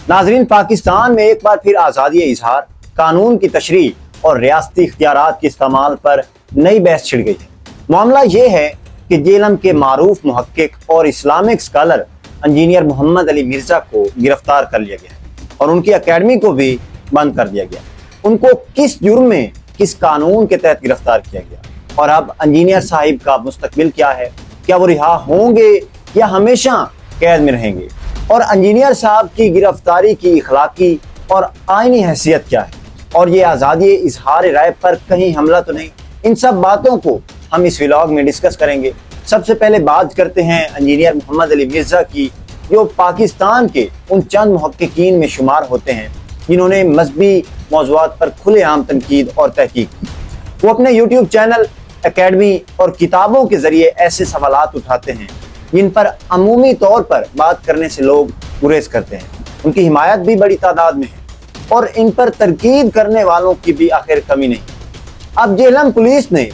ناظرین، پاکستان میں ایک بار پھر آزادی اظہار، قانون کی تشریح اور ریاستی اختیارات کے استعمال پر نئی بحث چھڑ گئی ہے۔ معاملہ یہ ہے کہ جیلم کے معروف محقق اور اسلامک اسکالر انجینئر محمد علی مرزا کو گرفتار کر لیا گیا ہے اور ان کی اکیڈمی کو بھی بند کر دیا گیا۔ ان کو کس جرم میں، کس قانون کے تحت گرفتار کیا گیا، اور اب انجینئر صاحب کا مستقبل کیا ہے؟ کیا وہ رہا ہوں گے یا ہمیشہ قید میں رہیں گے؟ اور انجینئر صاحب کی گرفتاری کی اخلاقی اور آئینی حیثیت کیا ہے؟ اور یہ آزادی اظہار رائے پر کہیں حملہ تو نہیں؟ ان سب باتوں کو ہم اس ولاگ میں ڈسکس کریں گے۔ سب سے پہلے بات کرتے ہیں انجینئر محمد علی مرزا کی، جو پاکستان کے ان چند محققین میں شمار ہوتے ہیں جنہوں نے مذہبی موضوعات پر کھلے عام تنقید اور تحقیق کی۔ وہ اپنے یوٹیوب چینل، اکیڈمی اور کتابوں کے ذریعے ایسے سوالات اٹھاتے ہیں جن پر عمومی طور پر بات کرنے سے لوگ گریز کرتے ہیں۔ ان کی حمایت بھی بڑی تعداد میں ہے اور ان پر تنقید کرنے والوں کی بھی آخر کمی نہیں۔ اب جیلم پولیس نے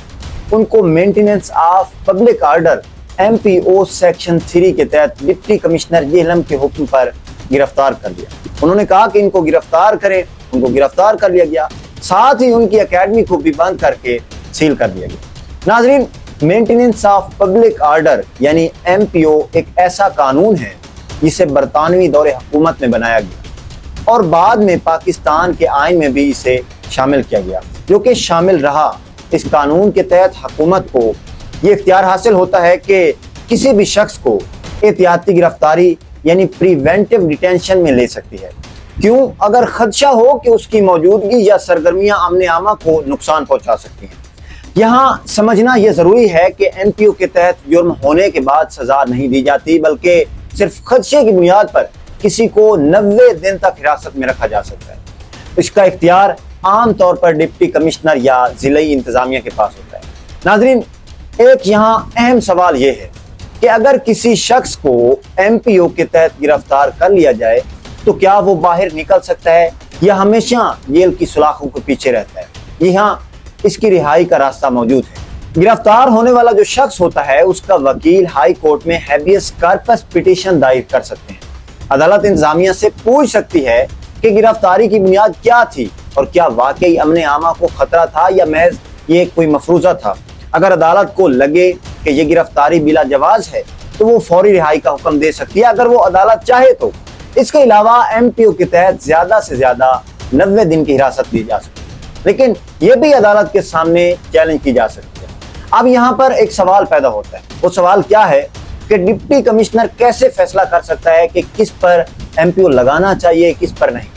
ان کو maintenance of public order MPO section 3 کے تحت ڈپٹی کمشنر جیلم کے حکم پر گرفتار کر لیا۔ انہوں نے کہا کہ ان کو گرفتار کریں، ان کو گرفتار کر لیا گیا، ساتھ ہی ان کی اکیڈمی کو بھی بند کر کے سیل کر دیا گیا۔ ناظرین، مینٹیننس آف پبلک آرڈر یعنی MPO ایک ایسا قانون ہے جسے برطانوی دور حکومت میں بنایا گیا اور بعد میں پاکستان کے آئین میں بھی اسے شامل کیا گیا، جو کہ شامل رہا۔ اس قانون کے تحت حکومت کو یہ اختیار حاصل ہوتا ہے کہ کسی بھی شخص کو احتیاطی گرفتاری یعنی پریونٹیو ڈیٹینشن میں لے سکتی ہے۔ کیوں؟ اگر خدشہ ہو کہ اس کی موجودگی یا سرگرمیاں امن عامہ کو نقصان پہنچا سکتی ہیں۔ یہاں سمجھنا یہ ضروری ہے کہ MPO کے تحت جرم ہونے کے بعد سزا نہیں دی جاتی، بلکہ صرف خدشے کی بنیاد پر کسی کو 90 دن تک حراست میں رکھا جا سکتا ہے۔ اس کا اختیار عام طور پر ڈپٹی کمشنر یا ضلعی انتظامیہ کے پاس ہوتا ہے۔ ناظرین، ایک یہاں اہم سوال یہ ہے کہ اگر کسی شخص کو MPO کے تحت گرفتار کر لیا جائے تو کیا وہ باہر نکل سکتا ہے یا ہمیشہ جیل کی سلاخوں کے پیچھے رہتا ہے؟ جی ہاں، اس کی رہائی کا راستہ موجود ہے۔ گرفتار ہونے والا جو شخص ہوتا ہے اس کا وکیل ہائی کورٹ میں ہیبیس کارپس پٹیشن دائر کر سکتے ہیں۔ عدالت انتظامیہ سے پوچھ سکتی ہے کہ گرفتاری کی بنیاد کیا تھی اور کیا واقعی امن عامہ کو خطرہ تھا یا محض یہ کوئی مفروضہ تھا۔ اگر عدالت کو لگے کہ یہ گرفتاری بلا جواز ہے تو وہ فوری رہائی کا حکم دے سکتی ہے اگر وہ عدالت چاہے تو۔ اس کے علاوہ MPO کے تحت زیادہ سے زیادہ 90 دن کی حراست دی جا سکتی ہے، لیکن یہ بھی عدالت کے سامنے چیلنج کی جا سکتی ہے۔ اب یہاں پر ایک سوال پیدا ہوتا ہے، وہ سوال کیا ہے کہ ڈپٹی کمشنر کیسے فیصلہ کر سکتا ہے کہ کس پر MPO لگانا چاہیے، کس پر نہیں؟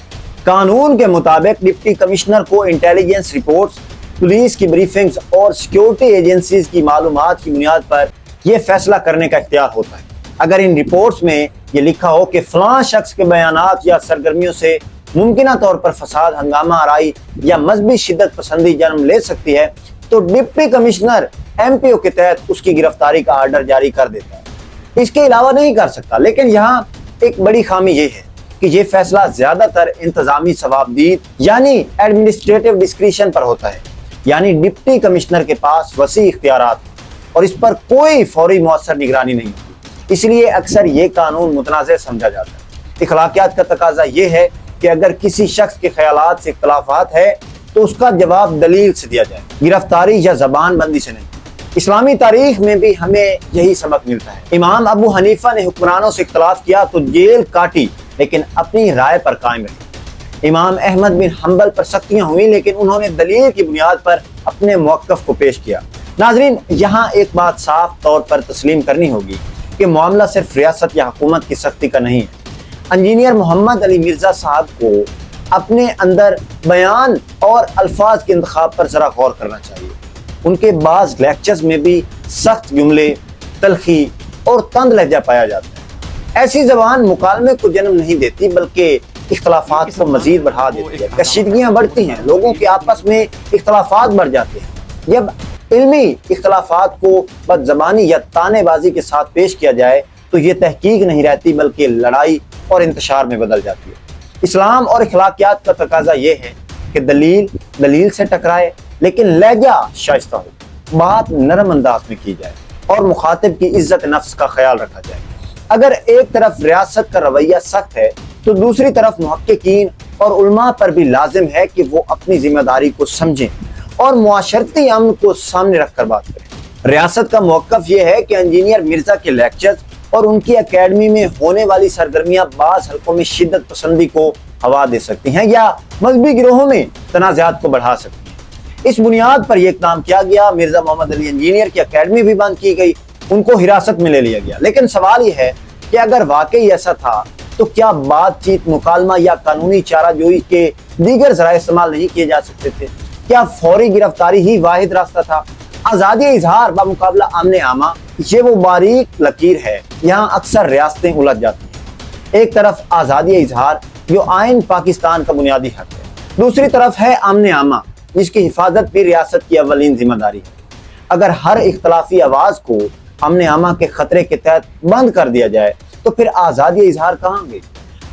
قانون کے مطابق ڈپٹی کمشنر کو انٹیلیجنس رپورٹس، پولیس کی بریفنگز اور سیکیورٹی ایجنسیز کی معلومات کی بنیاد پر یہ فیصلہ کرنے کا اختیار ہوتا ہے۔ اگر ان رپورٹس میں یہ لکھا ہو کہ فلاں شخص کے بیانات یا سرگرمیوں سے ممکنہ طور پر فساد، ہنگامہ آرائی یا مذہبی شدت پسندی جنم لے سکتی ہے تو ڈپٹی کمشنر MPO کے تحت اس کی گرفتاری کا آرڈر جاری کر دیتا ہے، اس کے علاوہ نہیں کر سکتا۔ لیکن یہاں ایک بڑی خامی یہ ہے کہ یہ فیصلہ زیادہ تر انتظامی ثوابدید یعنی ایڈمنسٹریٹو ڈسکریشن پر ہوتا ہے، یعنی ڈپٹی کمشنر کے پاس وسیع اختیارات اور اس پر کوئی فوری مؤثر نگرانی نہیں ہوتی۔ اس لیے اکثر یہ قانون متنازع سمجھا جاتا ہے۔ اخلاقیات کا تقاضا یہ ہے کہ اگر کسی شخص کے خیالات سے اختلافات ہے تو اس کا جواب دلیل سے دیا جائے، گرفتاری یا زبان بندی سے نہیں۔ اسلامی تاریخ میں بھی ہمیں یہی سبق ملتا ہے۔ امام ابو حنیفہ نے حکمرانوں سے اختلاف کیا تو جیل کاٹی لیکن اپنی رائے پر قائم رہے۔ امام احمد بن حنبل پر سختیاں ہوئیں لیکن انہوں نے دلیل کی بنیاد پر اپنے موقف کو پیش کیا۔ ناظرین، یہاں ایک بات صاف طور پر تسلیم کرنی ہوگی کہ معاملہ صرف ریاست یا حکومت کی سختی کا نہیں ہے۔ انجینئر محمد علی مرزا صاحب کو اپنے اندر بیان اور الفاظ کے انتخاب پر ذرا غور کرنا چاہیے۔ ان کے بعض لیکچرز میں بھی سخت جملے، تلخی اور تند لہجہ پایا جاتا ہے۔ ایسی زبان مکالمے کو جنم نہیں دیتی بلکہ اختلافات کو مزید بڑھا دیتی ہے۔ کشیدگیاں بڑھتی ہیں، لوگوں کے آپس میں اختلافات بڑھ جاتے ہیں۔ جب علمی اختلافات کو بدزبانی یا تانے بازی کے ساتھ پیش کیا جائے تو یہ تحقیق نہیں رہتی بلکہ لڑائی اور انتشار میں بدل جاتی ہے۔ اسلام اور اخلاقیات کا تقاضا یہ ہے کہ دلیل سے ٹکرائے لیکن لہجہ شائستہ ہو، بات نرم انداز میں کی جائے اور مخاطب کی عزت نفس کا خیال رکھا جائے۔ اگر ایک طرف ریاست کا رویہ سخت ہے تو دوسری طرف محققین اور علماء پر بھی لازم ہے کہ وہ اپنی ذمہ داری کو سمجھیں اور معاشرتی امن کو سامنے رکھ کر بات کریں۔ ریاست کا موقف یہ ہے کہ انجینئر مرزا کے لیکچرز اور ان کی اکیڈمی میں ہونے والی سرگرمیاں بعض حلقوں میں شدت پسندی کو ہوا دے سکتی ہیں یا مذہبی گروہوں میں تنازعات کو بڑھا سکتی ہیں۔ اس بنیاد پر یہ اقدام کیا گیا، مرزا محمد علی انجینئر کی اکیڈمی بھی بند کی گئی، ان کو حراست میں لے لیا گیا۔ لیکن سوال یہ ہے کہ اگر واقعی ایسا تھا تو کیا بات چیت، مکالمہ یا قانونی چارہ جوئی کے دیگر ذرائع استعمال نہیں کیے جا سکتے تھے؟ کیا فوری گرفتاری ہی واحد راستہ تھا؟ آزادی اظہار بمقابلہ امن عامہ، یہ وہ باریک لکیر ہے یہاں اکثر ریاستیں الجھ جاتی ہیں۔ ایک طرف آزادی اظہار جو آئین پاکستان کا بنیادی حق ہے، دوسری طرف ہے امن عامہ جس کی حفاظت بھی ریاست کی اولین ذمہ داری ہے۔ اگر ہر اختلافی آواز کو امن عامہ کے خطرے کے تحت بند کر دیا جائے تو پھر آزادی اظہار کہاں گئی؟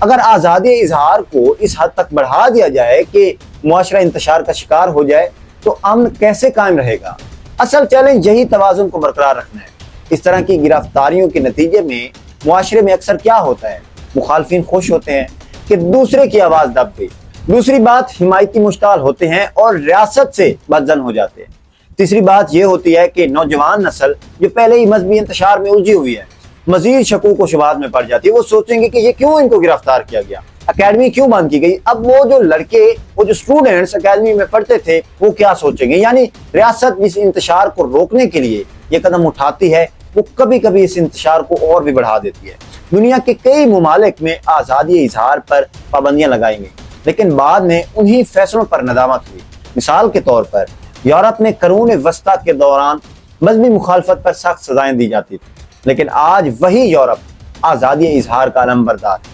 اگر آزادی اظہار کو اس حد تک بڑھا دیا جائے کہ معاشرہ انتشار کا شکار ہو جائے تو امن کیسے قائم رہے گا؟ اصل چیلنج یہی توازن کو برقرار رکھنا ہے۔ اس طرح کی گرفتاریوں کے نتیجے میں معاشرے میں اکثر کیا ہوتا ہے؟ مخالفین خوش ہوتے ہیں کہ دوسرے کی آواز دب گئی، دوسری بات حمایتی مشتعل ہوتے ہیں اور ریاست سے بدظن ہو جاتے ہیں۔ تیسری بات یہ ہوتی ہے کہ نوجوان نسل جو پہلے ہی مذہبی انتشار میں الجھی ہوئی ہے مزید شکوک و شبہات میں پڑ جاتی ہے۔ وہ سوچیں گے کہ یہ کیوں ان کو گرفتار کیا گیا، اکیڈمی کیوں بند کی گئی؟ اب وہ جو لڑکے، وہ جو سٹوڈنٹس اکیڈمی میں پڑھتے تھے وہ کیا سوچیں گے؟ یعنی ریاست اس انتشار کو روکنے کے لیے یہ قدم اٹھاتی ہے، وہ کبھی کبھی اس انتشار کو اور بھی بڑھا دیتی ہے۔ دنیا کے کئی ممالک میں آزادی اظہار پر پابندیاں لگائی گئیں لیکن بعد میں انہی فیصلوں پر ندامت ہوئی۔ مثال کے طور پر یورپ میں قرون وسطیٰ کے دوران مذہبی مخالفت پر سخت سزائیں دی جاتی تھیں، لیکن آج وہی یورپ آزادی اظہار کا علم بردار ہے۔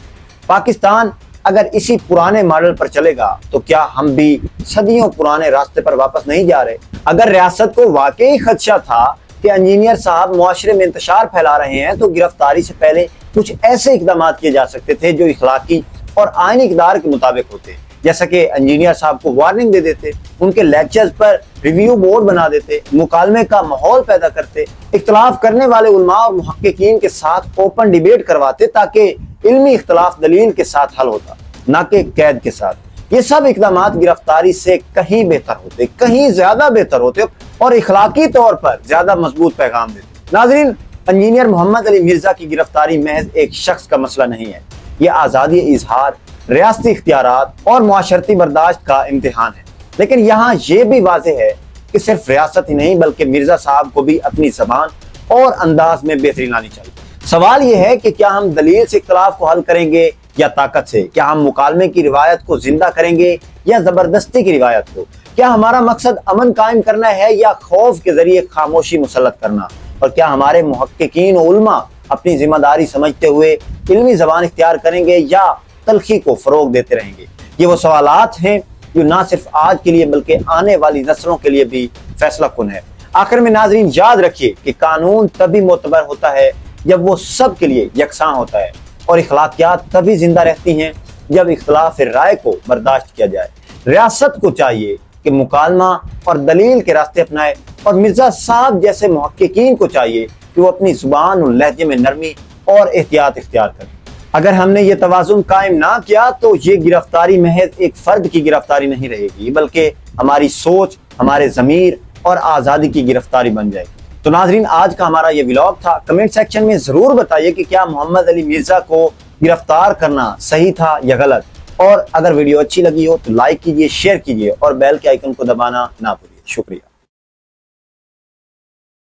پاکستان اگر اسی پرانے ماڈل پر چلے گا تو کیا ہم بھی صدیوں پرانے راستے پر واپس نہیں جا رہے؟ اگر ریاست کو واقعی خدشہ تھا کہ انجینئر صاحب معاشرے میں انتشار پھیلا رہے ہیں تو گرفتاری سے پہلے کچھ ایسے اقدامات کیے جا سکتے تھے جو اخلاقی اور آئینی اقدار کے مطابق ہوتے، جیسا کہ انجینئر صاحب کو وارننگ دے دیتے، ان کے لیکچرز پر ریویو بورڈ بنا دیتے، مکالمے کا ماحول پیدا کرتے، اختلاف کرنے والے علماء اور محققین کے ساتھ اوپن ڈیبیٹ کرواتے تاکہ علمی اختلاف دلیل کے ساتھ حل ہوتا، نہ کہ قید کے ساتھ۔ یہ سب اقدامات گرفتاری سے کہیں بہتر ہوتے، کہیں زیادہ بہتر ہوتے اور اخلاقی طور پر زیادہ مضبوط پیغام دیتے۔ ناظرین، انجینئر محمد علی مرزا کی گرفتاری محض ایک شخص کا مسئلہ نہیں ہے، یہ آزادی اظہار، ریاستی اختیارات اور معاشرتی برداشت کا امتحان ہے۔ لیکن یہاں یہ بھی واضح ہے کہ صرف ریاست ہی نہیں بلکہ مرزا صاحب کو بھی اپنی زبان اور انداز میں بہتری لانی چاہیے۔ سوال یہ ہے کہ کیا ہم دلیل سے اختلاف کو حل کریں گے یا طاقت سے؟ کیا ہم مکالمے کی روایت کو زندہ کریں گے یا زبردستی کی روایت کو؟ کیا ہمارا مقصد امن قائم کرنا ہے یا خوف کے ذریعے خاموشی مسلط کرنا؟ اور کیا ہمارے محققین و علماء اپنی ذمہ داری سمجھتے ہوئے علمی زبان اختیار کریں گے یا تلخی کو فروغ دیتے رہیں گے؟ یہ وہ سوالات ہیں جو نہ صرف آج کے لیے بلکہ آنے والی نسلوں کے لیے بھی فیصلہ کن ہے۔ آخر میں ناظرین یاد رکھیے کہ قانون تبھی معتبر ہوتا ہے جب وہ سب کے لیے یکساں ہوتا ہے، اور اخلاقیات تبھی زندہ رہتی ہیں جب اختلاف رائے کو برداشت کیا جائے۔ ریاست کو چاہیے کہ مکالمہ اور دلیل کے راستے اپنائے، اور مرزا صاحب جیسے محققین کو چاہیے کہ وہ اپنی زبان اور لہجے میں نرمی اور احتیاط اختیار کریں۔ اگر ہم نے یہ توازن قائم نہ کیا تو یہ گرفتاری محض ایک فرد کی گرفتاری نہیں رہے گی بلکہ ہماری سوچ، ہمارے ضمیر اور آزادی کی گرفتاری بن جائے گی۔ تو ناظرین، آج کا ہمارا یہ ولاگ تھا۔ کمنٹ سیکشن میں ضرور بتائیے کہ کیا محمد علی مرزا کو گرفتار کرنا صحیح تھا یا غلط، اور اگر ویڈیو اچھی لگی ہو تو لائک کیجیے، شیئر کیجیے اور بیل کے آئیکن کو دبانا نہ بھولیے۔ شکریہ۔